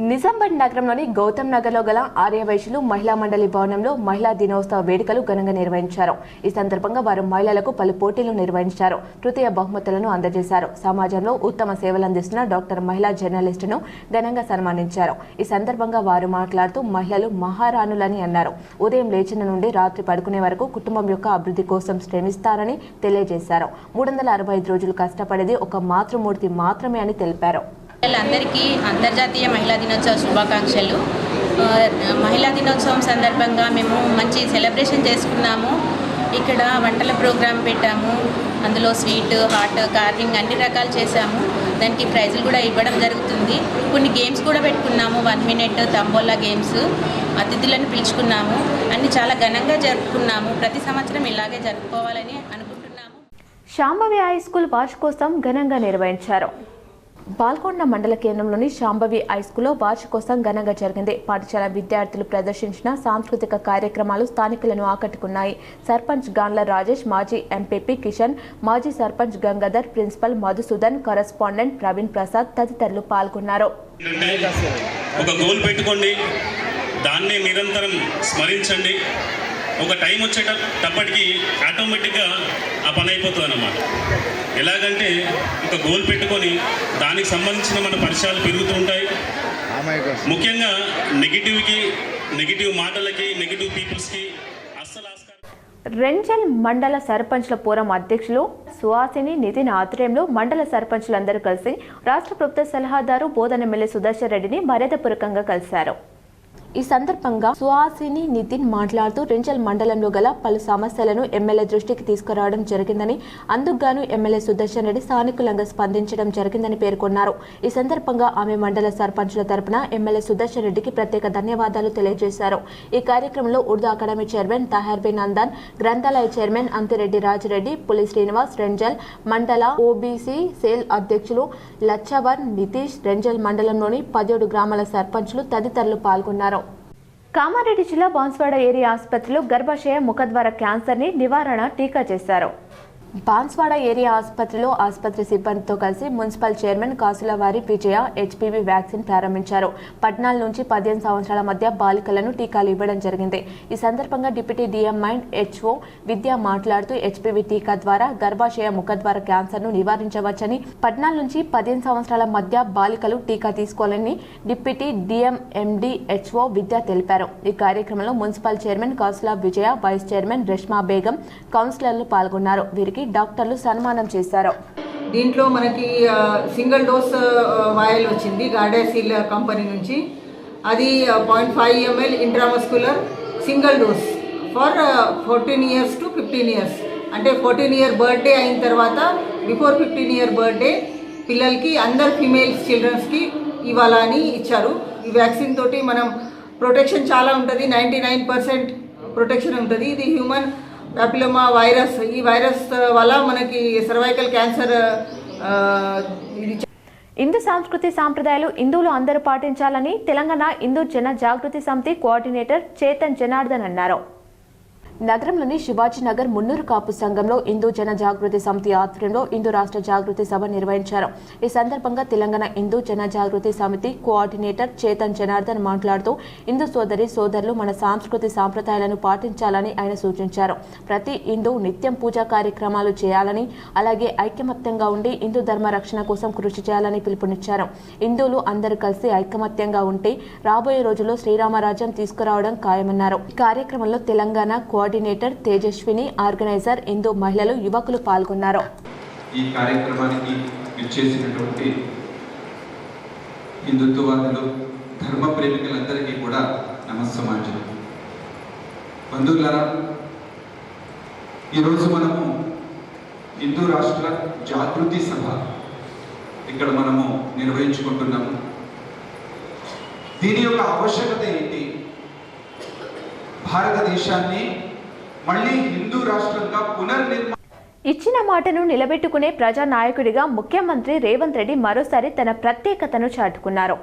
నిజామాబాద్ నగరంలోని గౌతమ్ నగర్లో గల ఆర్యవైశ్యులు మహిళా మండలి భవనంలో మహిళా దినోత్సవ వేడుకలు ఘనంగా నిర్వహించారు. ఈ సందర్భంగా వారు మహిళలకు పలు పోటీలు నిర్వహించారు. తృతీయ బహుమతులను అందజేశారు. సమాజంలో ఉత్తమ సేవలందిస్తున్న డాక్టర్ మహిళా జర్నలిస్టును ఘనంగా సన్మానించారు. ఈ సందర్భంగా వారు మాట్లాడుతూ మహిళలు మహారాణులని అన్నారు. ఉదయం లేచిన నుండి రాత్రి పడుకునే వరకు కుటుంబం యొక్క అభివృద్ధి కోసం శ్రమిస్తారని తెలియజేశారు. 365 రోజులు కష్టపడేది ఒక మాతృమూర్తి మాత్రమే అని తెలిపారు. అందరికీ అంతర్జాతీయ మహిళా దినోత్సవ శుభాకాంక్షలు. మహిళా దినోత్సవం సందర్భంగా మేము మంచి సెలబ్రేషన్ చేసుకున్నాము. ఇక్కడ వంటల ప్రోగ్రాం పెట్టాము. అందులో స్వీట్, హాట్, కార్వింగ్ అన్ని రకాలు చేశాము. దానికి ప్రైజులు కూడా ఇవ్వడం జరుగుతుంది. కొన్ని గేమ్స్ కూడా పెట్టుకున్నాము. 1 minute తంబోలా గేమ్స్. అతిథులను పిలుచుకున్నాము. అన్ని చాలా ఘనంగా జరుపుకున్నాము. ప్రతి సంవత్సరం ఇలాగే జరుపుకోవాలని అనుకుంటున్నాము. శాంభవి హై స్కూల్ వార్షికోత్సవం ఘనంగా నిర్వహించారు. బాల్కొండ మండల కేంద్రంలోని శాంభవి హై స్కూల్లో వార్షికోత్సవం ఘనంగా జరిగింది. పాఠశాల విద్యార్థులు ప్రదర్శించిన సాంస్కృతిక కార్యక్రమాలు స్థానికులను ఆకట్టుకున్నాయి. సర్పంచ్ గాన్ల రాజేష్, మాజీ ఎంపీపీ కిషన్, మాజీ సర్పంచ్ గంగాధర్, ప్రిన్సిపల్ మధుసూదన్, కరస్పాండెంట్ ప్రవీణ్ ప్రసాద్ తదితరులు పాల్గొన్నారు. ఒక గోల్ పెట్టుకోండి, దాన్ని నిరంతరం స్మరించండి. ఒక టైం వచ్చేటప్పటికి ఆటోమేటిక్గా ఆ పని అయిపోతుంది అన్నమాట. ఎలాగంటే ఒక గోల్ పెట్టుకొని దానికి సంబంధించిన మన పరిచయాలు పెరుగుతూ ఉంటాయి. ముఖ్యంగా నెగిటివ్ మాటలకి, నెగిటివ్ పీపుల్స్కి అస్సలు రెంజల్ మండల సర్పంచ్ల ఫోరం అధ్యక్షులు సుహాసిని నితిన్ ఆధ్వర్యంలో మండల సర్పంచ్లందరూ కలిసి రాష్ట్ర ప్రభుత్వ సలహాదారు బోధన ఎమ్మెల్యే సుదర్శన్ రెడ్డిని మర్యాదపూర్వకంగా కలిశారు. ఈ సందర్భంగా సుహాసిని నితిన్ మాట్లాడుతూ రెంజల్ మండలంలో గల పలు సమస్యలను ఎమ్మెల్యే దృష్టికి తీసుకురావడం జరిగిందని, అందుకుగాను ఎమ్మెల్యే సుదర్శన్ రెడ్డి సానుకూలంగా స్పందించడం జరిగిందని పేర్కొన్నారు. ఈ సందర్భంగా ఆమె మండల సర్పంచుల తరపున ఎమ్మెల్యే సుదర్శన్ రెడ్డికి ప్రత్యేక ధన్యవాదాలు తెలియజేశారు. ఈ కార్యక్రమంలో ఉర్దూ అకాడమీ చైర్మన్ తహర్ బి నందన్, గ్రంథాలయ చైర్మన్ అంతిరెడ్డి రాజిరెడ్డి, పులి శ్రీనివాస్, రెంజల్ మండల ఓబీసీ సేల్ అధ్యక్షులు లచ్చవర్ నితీష్, రెంజల్ మండలంలోని 17 గ్రామాల సర్పంచులు తదితరులు పాల్గొన్నారు. కామారెడ్డి జిల్లా బాన్స్వాడ ఏరియా ఆసుపత్రిలో గర్భాశయ ముఖద్వార క్యాన్సర్ ని నివారణ టీకా చేశారు. బాన్స్వాడ ఏరియా ఆసుపత్రిలో ఆసుపత్రి సిబ్బందితో కలిసి మున్సిపల్ చైర్మన్ కాసులవారి విజయ హెచ్పివి వ్యాక్సిన్ ప్రారంభించారు. 14 నుంచి 15 సంవత్సరాల మధ్య బాలికలను టీకాలు ఇవ్వడం జరిగింది. ఈ సందర్భంగా డిప్యూటీ డిఎం మైండ్ హెచ్ఓ విద్య మాట్లాడుతూ హెచ్పివి టీకా ద్వారా గర్భాశయ ముఖద్వార క్యాన్సర్ ను నివారించవచ్చని, 14 నుంచి 15 సంవత్సరాల మధ్య బాలికలు టీకా తీసుకోవాలని డిప్యూటీ డిఎం ఎండి హెచ్ఓ విద్య తెలిపారు. ఈ కార్యక్రమంలో మున్సిపల్ చైర్మన్ కాసుల విజయ, వైస్ చైర్మన్ రెష్మా బేగం, కౌన్సిలర్లు పాల్గొన్నారు. వీరికి డాక్టర్లు సన్మానం చేశారు. దీంట్లో మనకి సింగిల్ డోస్ వాయల్ వచ్చింది గార్డాసిల్ కంపెనీ నుంచి. అది 0.5 ml intramuscular single dose for 14 years to 15 years. అంటే 14 year బర్త్డే అయిన తర్వాత బిఫోర్ 15 year బర్త్డే పిల్లలకి అందరు ఫీమేల్స్ చిల్డ్రన్స్కి ఇవ్వాలని ఇచ్చారు. ఈ వ్యాక్సిన్ తోటి మనం ప్రొటెక్షన్ చాలా ఉంటుంది, 99% ప్రొటెక్షన్ ఉంటుంది. ఇది హ్యూమన్ ప్యాపిలోమా వైరస్. ఈ వైరస్ వల్ల మనకి సర్వైకల్ క్యాన్సర్. హిందూ సంస్కృతి సాంప్రదాయాలు హిందువులు అందరూ పాటించాలని తెలంగాణ హిందూ జన జాగృతి సమితి కోఆర్డినేటర్ చేతన్ జనార్దన్ అన్నారు. నగరంలోని శివాజీ నగర్ మున్నూరు కాపు సంఘంలో హిందూ జన జాగృతి సమితి ఆధ్వర్యంలో హిందూ రాష్ట్ర జాగృతి సభ నిర్వహించారు. ఈ సందర్భంగా తెలంగాణ హిందూ జన జాగృతి సమితి కోఆర్డినేటర్ చేతన్ జనార్దన్ మాట్లాడుతూ హిందూ సోదరులు మన సాంస్కృతి సాంప్రదాయాలను పాటించాలని ఆయన సూచించారు. ప్రతి హిందూ నిత్యం పూజా కార్యక్రమాలు చేయాలని, అలాగే ఐకమత్యంగా ఉండి హిందూ ధర్మ రక్షణ కోసం కృషి చేయాలని పిలుపునిచ్చారు. హిందువులు అందరూ కలిసి ఐకమత్యంగా ఉంటే రాబోయే రోజుల్లో శ్రీరామరాజ్యం తీసుకురావడం ఖాయమన్నారు. ఈ కార్యక్రమంలో తెలంగాణ కోఆర్డినేటర్ తేజస్విని, ఆర్గనైజర్, హిందూ మహిళలు, యువకులు పాల్గొన్నారు. ఈ కార్యక్రమానికి విచ్చేసినటువంటి హిందుత్వవాదులు, ధర్మ ప్రేమికులందరికీ కూడా నమస్సమాంజలి. బంధువులారా, ఈరోజు మనము హిందూ రాష్ట్ర జాగృతి సభ ఇక్కడ మనము నిర్వహించుకుంటున్నాము. దీని యొక్క ఆవశ్యకత ఏంటి? భారతదేశాన్ని మళ్ళీ హిందూ రాష్ట్రంగా ఇచ్చిన మాటను నిలబెట్టుకునే ప్రజానాయకుడిగా ముఖ్యమంత్రి రేవంత్ రెడ్డి మరోసారి తన ప్రత్యేకతను చాటుకున్నారు.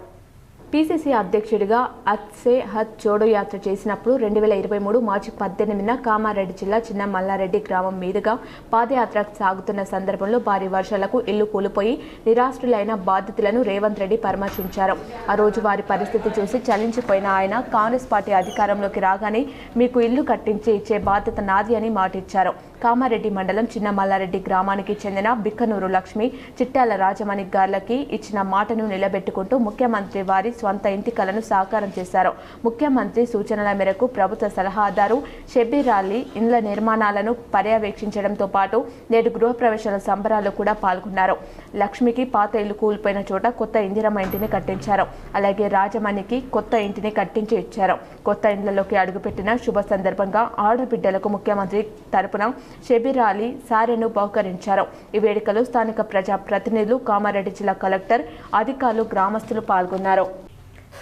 పీసీసీ అధ్యక్షుడిగా హత్ సే హత్ జోడో యాత్ర చేసినప్పుడు 2023 మార్చి 18న కామారెడ్డి జిల్లా చిన్న మల్లారెడ్డి గ్రామం మీదుగా పాదయాత్ర సాగుతున్న సందర్భంలో భారీ వర్షాలకు ఇల్లు కూలిపోయి నిరాశ్రులైన బాధితులను రేవంత్ రెడ్డి పరామర్శించారు. ఆ రోజు వారి పరిస్థితి చూసి చలించిపోయిన ఆయన కాంగ్రెస్ పార్టీ అధికారంలోకి రాగానే మీకు ఇల్లు కట్టించి ఇచ్చే బాధ్యత నాది అని మాటిచ్చారు. కామారెడ్డి మండలం చిన్న మల్లారెడ్డి గ్రామానికి చెందిన బిక్కనూరు లక్ష్మి, చిట్టాల రాజమణి గార్లకి ఇచ్చిన మాటను నిలబెట్టుకుంటూ ముఖ్యమంత్రి వారి స్వంత ఇంటి కలను సాకారం చేశారు. ముఖ్యమంత్రి సూచనల మేరకు ప్రభుత్వ సలహాదారు షబ్బీర్ అలీ ఇండ్ల నిర్మాణాలను పర్యవేక్షించడంతో పాటు నేడు గృహప్రవేశాల సంబరాల్లో కూడా పాల్గొన్నారు. లక్ష్మికి పాత ఇల్లు కూలిపోయిన చోట కొత్త ఇందిరమ్మ ఇంటిని కట్టించారు. అలాగే రాజమణికి కొత్త ఇంటిని కట్టించి ఇచ్చారు. కొత్త ఇండ్లలోకి అడుగుపెట్టిన శుభ సందర్భంగా ఆడబిడ్డలకు ముఖ్యమంత్రి తరపున షబ్బీర్ అలీ సారెను బహుకరించారు. ఈ వేడుకలో స్థానిక ప్రజా ప్రతినిధులు, కామారెడ్డి జిల్లా కలెక్టర్, అధికారులు, గ్రామస్తులు పాల్గొన్నారు.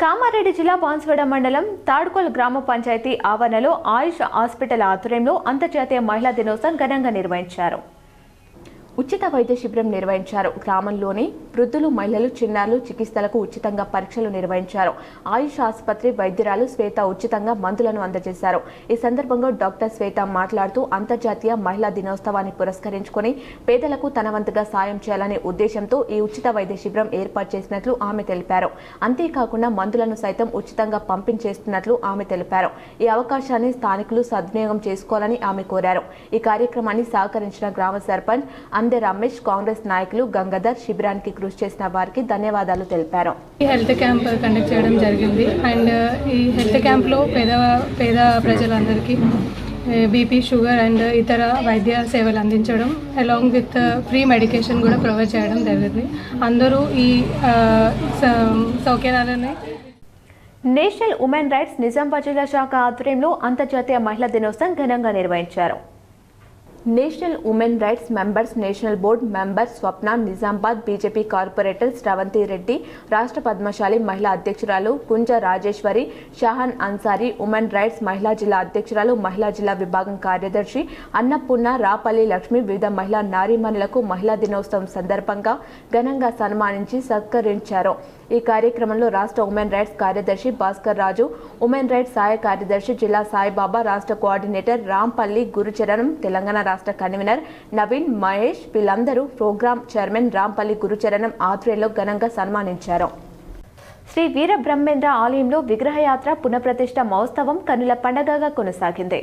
కామారెడ్డి జిల్లా బాన్స్వాడ మండలం తాడుకోల్ గ్రామ పంచాయతీ ఆవరణలో ఆయుష్ హాస్పిటల్ ఆధ్వర్యంలో అంతర్జాతీయ మహిళా దినోత్సవం ఘనంగా నిర్వహించారు. ఉచిత వైద్య శిబిరం నిర్వహించారు. గ్రామంలోని వృద్ధులు, మహిళలు, చిన్నారులు చికిత్సలకు ఉచితంగా పరీక్షలు నిర్వహించారు. ఆయుష్ ఆసుపత్రి వైద్యురాలు శ్వేత ఉచితంగా మందులను అందజేశారు. ఈ సందర్భంగా డాక్టర్ శ్వేత మాట్లాడుతూ అంతర్జాతీయ మహిళా దినోత్సవాన్ని పురస్కరించుకొని పేదలకు తన వంతుగా సాయం చేయాలనే ఉద్దేశంతో ఈ ఉచిత వైద్య శిబిరం ఏర్పాటు చేసినట్లు ఆమె తెలిపారు. అంతేకాకుండా మందులను సైతం ఉచితంగా పంపించేస్తున్నట్లు ఆమె తెలిపారు. ఈ అవకాశాన్ని స్థానికులు సద్వినియోగం చేసుకోవాలని ఆమె కోరారు. ఈ కార్యక్రమాన్ని సహకరించిన గ్రామ సర్పంచ్ అందే రమేష్, కాంగ్రెస్ నాయకులు గంగాధర్ శిబిరానికి కృషి చేసిన వారికి ధన్యవాదాలు తెలిపారు. ఈ హెల్త్ క్యాంప్ కండక్ట్ చేయడం జరిగింది. అండ్ ఈ హెల్త్ క్యాంప్లో పేద ప్రజలందరికీ బీపీ, షుగర్ అండ్ ఇతర వైద్య సేవలు అందించడం, అలాంగ్ విత్ ఫ్రీ మెడికేషన్ కూడా ప్రొవైడ్ చేయడం జరిగింది. అందరూ ఈ సౌకర్యాలని నేషనల్ ఉమెన్ రైట్స్ నిజామాబాద్ జిల్లా శాఖ ఆధ్వర్యంలో అంతర్జాతీయ మహిళా దినోత్సవం ఘనంగా నిర్వహించారు. National women rights members national board member Swapna, Nizamabad BJP corporator Sravanthi Reddy, రాష్ట్ర పద్మశాలి మహిళా అధ్యక్షురాలు కుంజ రాజేశ్వరి, షాహన్ అన్సారీ, ఉమెన్ రైట్స్ మహిళా జిల్లా అధ్యక్షురాలు, మహిళా జిల్లా విభాగం కార్యదర్శి అన్నపూర్ణ, రాపల్లి లక్ష్మి వివిధ మహిళా నారీమణులకు మహిళా దినోత్సవం సందర్భంగా ఘనంగా సన్మానించి సత్కరించారు. ఈ కార్యక్రమంలో రాష్ట్ర ఉమెన్ రైట్స్ కార్యదర్శి భాస్కర్ రాజు, ఉమెన్ రైట్స్ సహాయ కార్యదర్శి జిల్లా సాయిబాబా, రాష్ట్ర కోఆర్డినేటర్ రాంపల్లి గురుచరణం, తెలంగాణ రాష్ట్ర కన్వీనర్ నవీన్ మహేష్ వీళ్ళందరూ ప్రోగ్రాం చైర్మన్ రాంపల్లి గురుచరణం ఆధ్వర్యంలో ఘనంగా సన్మానించారు. శ్రీ వీరబ్రహ్మేంద్ర ఆలయంలో విగ్రహయాత్ర పునఃప్రతిష్ఠ మహోత్సవం కన్నుల పండగగా కొనసాగింది.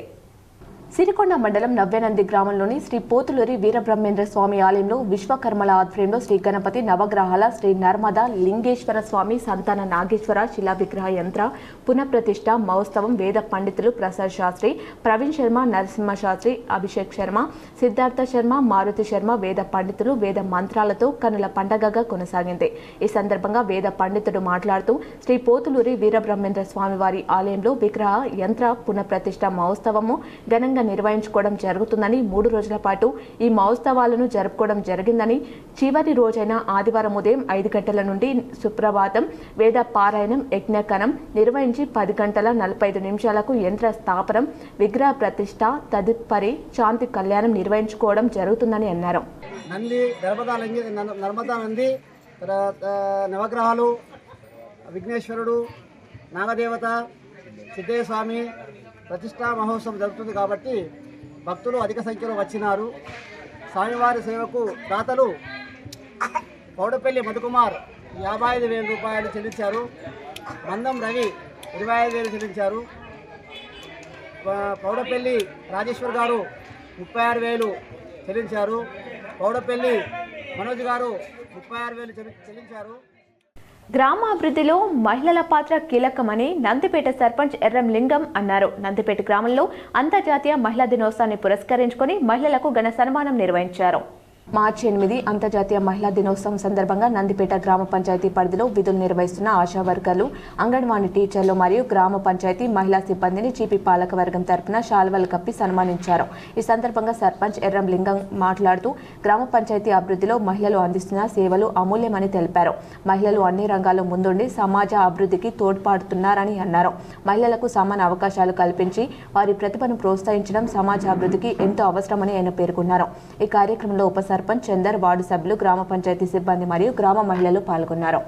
సిరికొండ మండలం నవ్యనంది గ్రామంలోని శ్రీ పోతులూరి వీరబ్రహ్మేంద్ర స్వామి ఆలయంలో విశ్వకర్మల ఆధ్వర్యంలో శ్రీ గణపతి నవగ్రహాల, శ్రీ నర్మదా లింగేశ్వర స్వామి, సంతాన నాగేశ్వర శిలా విగ్రహ యంత్ర పునఃప్రతిష్ఠ మహోత్సవం వేద పండితులు ప్రసాద్ శాస్త్రి, ప్రవీణ్ శర్మ, నరసింహ శాస్త్రి, అభిషేక్ శర్మ, సిద్ధార్థ శర్మ, మారుతి శర్మ వేద పండితులు వేద మంత్రాలతో కన్నుల పండగగా కొనసాగింది. ఈ సందర్భంగా వేద పండితుడు మాట్లాడుతూ శ్రీ పోతులూరి వీరబ్రహ్మేంద్ర స్వామి వారి ఆలయంలో విగ్రహ యంత్ర పునఃప్రతిష్ఠ మహోత్సవము ఘనంగా నిర్వహించుకోవడం జరుగుతుందని, 3 రోజుల పాటు ఈ మహోత్సవాలను జరుపుకోవడం జరిగిందని, చివరి రోజైన ఆదివారం ఉదయం 5 గంటల నుండి సుప్రభాతం, వేద పారాయణం, యజ్ఞకణం నిర్వహించి 10 గంటల 45 నిమిషాలకు యంత్ర స్థాపనం, విగ్రహ ప్రతిష్ఠ, తదుపరి శాంతి కళ్యాణం నిర్వహించుకోవడం జరుగుతుందని అన్నారు. నంది నర్మదా నంది నవగ్రహాలు, విఘ్నేశ్వరుడు, నాగదేవత, సిద్ధయ్య స్వామి ప్రతిష్టా మహోత్సవం జరుగుతుంది కాబట్టి భక్తులు అధిక సంఖ్యలో వచ్చినారు. స్వామివారి సేవకు దాతలు పౌడపల్లి మధుకుమార్ 55,000 రూపాయలు చెల్లించారు. మందం రవి 25,000 చెల్లించారు. పౌడపల్లి రాజేశ్వర్ గారు 36,000 చెల్లించారు. పౌడపల్లి మనోజ్ గారు 36,000 చెల్లించారు. గ్రామాభివృద్ధిలో మహిళల పాత్ర కీలకమని నందిపేట సర్పంచ్ ఎర్రం లింగం అన్నారు. నందిపేట గ్రామంలో అంతర్జాతీయ మహిళా దినోత్సవాన్ని పురస్కరించుకొని మహిళలకు ఘన సన్మానం నిర్వహించారు. మార్చి 8 అంతర్జాతీయ మహిళా దినోత్సవం సందర్భంగా నందిపేట గ్రామ పంచాయతీ పరిధిలో విధులు నిర్వహిస్తున్న ఆశా వర్కర్లు, అంగన్వాడీ టీచర్లు మరియు గ్రామ పంచాయతీ మహిళా సిబ్బందిని జీపీ పాలకవర్గం తరపున శాల్వాలు కప్పి సన్మానించారు. ఈ సందర్భంగా సర్పంచ్ ఎర్రం లింగం మాట్లాడుతూ గ్రామ పంచాయతీ అభివృద్ధిలో మహిళలు అందిస్తున్న సేవలు అమూల్యమని తెలిపారు. మహిళలు అన్ని రంగాల్లో ముందుండి సమాజ అభివృద్ధికి తోడ్పడుతున్నారని అన్నారు. మహిళలకు సమాన అవకాశాలు కల్పించి వారి ప్రతిభను ప్రోత్సహించడం సమాజ అభివృద్ధికి ఎంతో అవసరమని ఆయన పేర్కొన్నారు. ఈ కార్యక్రమంలో ఉప సర్పంచ్ చందర్, వార్డు సభ్యులు, గ్రామ పంచాయతీ సిబ్బంది మరియు గ్రామ మహిళలు పాల్గొన్నారు.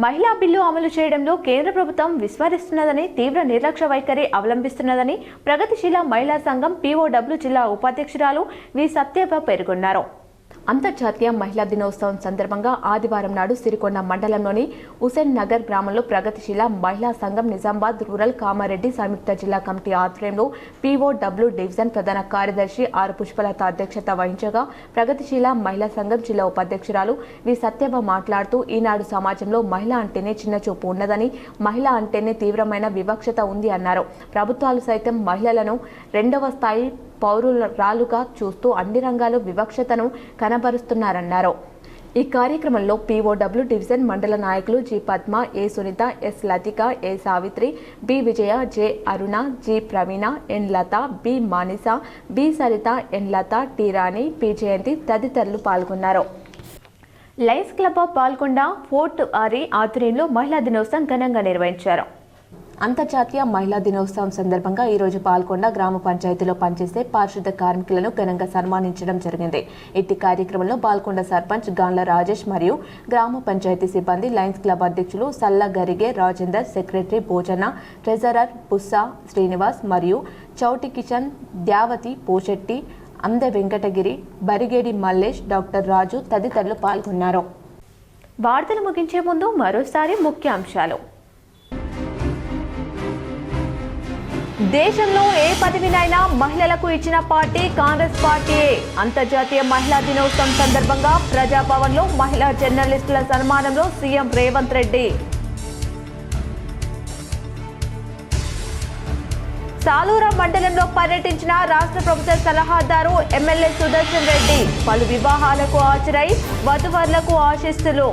మహిళా బిల్లు అమలు చేయడంలో కేంద్ర ప్రభుత్వం విస్మరిస్తున్నదని, తీవ్ర నిర్లక్ష్య వైఖరి అవలంబిస్తున్నదని ప్రగతిశీల మహిళా సంఘం POW జిల్లా ఉపాధ్యక్షురాలు వి సత్యభ పేర్కొన్నారు. అంతర్జాతీయ మహిళా దినోత్సవం సందర్భంగా ఆదివారం నాడు సిరికొండ మండలంలోని హుసేన్ నగర్ గ్రామంలో ప్రగతిశీల మహిళా సంఘం నిజామాబాద్ రూరల్ కామారెడ్డి సంయుక్త జిల్లా కమిటీ ఆధ్వర్యంలో POW డివిజన్ ప్రధాన కార్యదర్శి ఆర్ పుష్పలత అధ్యక్షత వహించగా ప్రగతిశీల మహిళా సంఘం జిల్లా ఉపాధ్యక్షురాలు వి సత్యభ మాట్లాడుతూ ఈనాడు సమాజంలో మహిళ అంటేనే చిన్న చూపు ఉన్నదని, మహిళ అంటేనే తీవ్రమైన వివక్షత ఉంది అన్నారు. ప్రభుత్వాలు సైతం మహిళలను 2వ స్థాయి పౌరురాలుగా చూస్తూ అన్ని రంగాల్లో వివక్షతను కనబరుస్తున్నారన్నారు. ఈ కార్యక్రమంలో POW డివిజన్ మండల నాయకులు జి పద్మ, ఏ సునీత, ఎస్ లతిక, ఏ సావిత్రి, బి విజయ, జె అరుణ, జి ప్రవీణ, ఎన్ లత, బి మానిస, బి సరిత, ఎన్ లత, టి రాణి, పి జయంతి తదితరులు పాల్గొన్నారు. లయన్స్ క్లబ్ ఆఫ్ పాల్గొండ ఫోర్ట్ ఆరి ఆధ్వర్యంలో మహిళా దినోత్సవం ఘనంగా నిర్వహించారు. అంతర్జాతీయ మహిళా దినోత్సవం సందర్భంగా ఈరోజు పాల్గొండ గ్రామ పంచాయతీలో పనిచేసే పారిశుద్ధ కార్మికులను ఘనంగా సన్మానించడం జరిగింది. ఇట్టి కార్యక్రమంలో పాల్గొండ సర్పంచ్ గాన్ల రాజేష్ మరియు గ్రామ పంచాయతీ సిబ్బంది, లయన్స్ క్లబ్ అధ్యక్షులు సల్ల గరిగే రాజేందర్, సెక్రటరీ భోజన, ట్రెజరర్ పుస్సా శ్రీనివాస్ మరియు చౌటి కిషన్, ద్యావతి పోషెట్టి, అంద వెంకటగిరి, బరిగేడి మల్లేష్, డాక్టర్ రాజు తదితరులు పాల్గొన్నారు. వార్తలు ముగించే ముందు మరోసారి ముఖ్యాంశాలు. దేశంలో ఏ పదవినైనా మహిళలకు ఇచ్చిన పార్టీ కాంగ్రెస్ పార్టీయే. అంతర్జాతీయ మహిళా దినోత్సవం సందర్భంగా ప్రజాభవన్లో మహిళా జర్నలిస్టుల సన్మానంలో సీఎం రేవంత్ రెడ్డి. సాలూరు మండలంలో పర్యటించిన రాష్ట్ర ప్రభుత్వ సలహాదారు ఎమ్మెల్యే సుదర్శన్ రెడ్డి. పలు వివాహాలకు హాజరై వధువరులకు ఆశీస్సులు.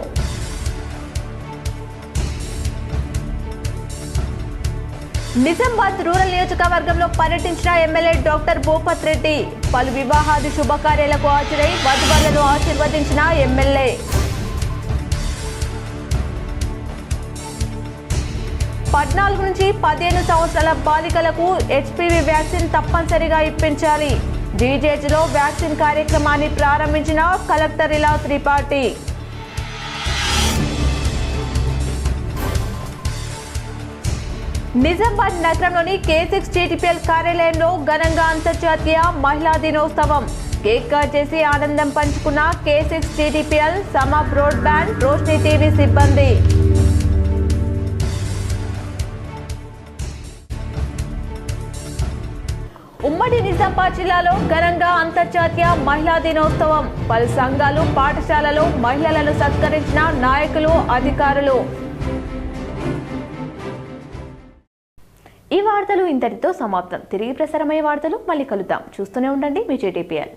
నిజామాబాద్ రూరల్ నియోజకవర్గంలో పర్యటించిన ఎమ్మెల్యే డాక్టర్ భూపత్ రెడ్డి పలు వివాహాది శుభకార్యాలకు హాజరై వధువరులను ఆశీర్వదించిన ఎమ్మెల్యే. 14 నుంచి 15 సంవత్సరాల బాలికలకు హెచ్పివి వ్యాక్సిన్ తప్పనిసరిగా ఇప్పించాలి. జీజేజ్లో వ్యాక్సిన్ కార్యక్రమాన్ని ప్రారంభించిన కలెక్టర్ ఇలా త్రిపాఠి. నిజామాబాద్ నగరంలోని K6 టీటీపీఎల్ కార్యాలయంలో ఘనంగా అంతర్జాతీయ మహిళా దినోత్సవం. కేక్ కట్ చేసి ఆనందం పంచుకున్న K6 టీటీపీఎల్, సమా బ్రాడ్బ్యాండ్, రోష్ని టీవీ సిబ్బంది. ఉమ్మడి నిజామాబాద్ జిల్లాలో ఘనంగా అంతర్జాతీయ మహిళా దినోత్సవం. పలు సంఘాలు, పాఠశాలలు మహిళలను సత్కరించిన నాయకులు, అధికారులు. ఈ వార్తలు ఇంతటితో సమాప్తం. తిరిగి ప్రసారమయ్యే వార్తలు మళ్ళీ కలుద్దాం. చూస్తూనే ఉండండి మీ JTPL.